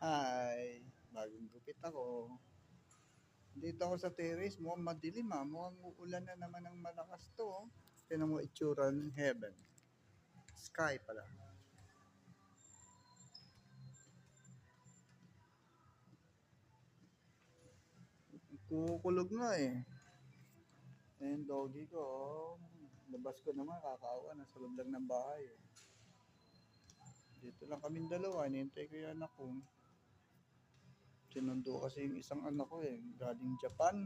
Hi, bagong gupit ako. Dito ako sa terrace, mukhang madilim mukhang uulan na naman ng malakas to. Tignan mo itsura ng heaven. Sky pala. Kukulog nga eh. Ayun, doggy ko. Labas ko naman, kakaawa. Nasa loob lang ng bahay. Dito lang kaming dalawa. Hinihintay ko yung anak ko. Sinundo kasi yung isang anak ko eh. Galing Japan.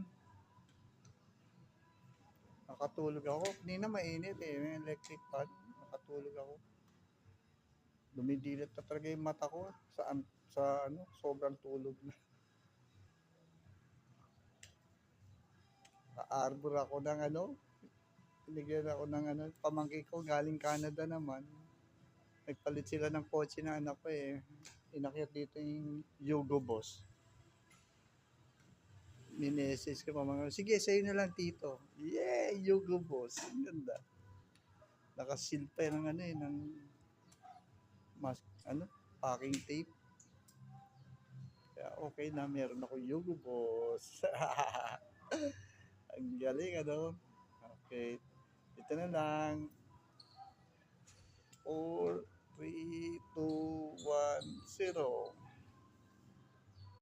Nakatulog ako. Kanina mainit eh. May electric fan. Nakatulog ako. Dumidilat na talaga yung mata ko sa sobrang tulog na. Arbor ako ng binigyan ako ng pamangkin ko galing Canada naman. Nagpalit sila ng kotse na anak ko eh. Inakyat dito yung Yugo Boss. Minesis ko pa mga, sige sa'yo na lang tito. Yeah, Yugo Boss. Ang ganda. Nakasil pa ng ng mas, packing tape. Kaya okay na, meron ako Yugo Boss. Ang galing Okay. Ito na lang. 4, 3, 2, 1, 0.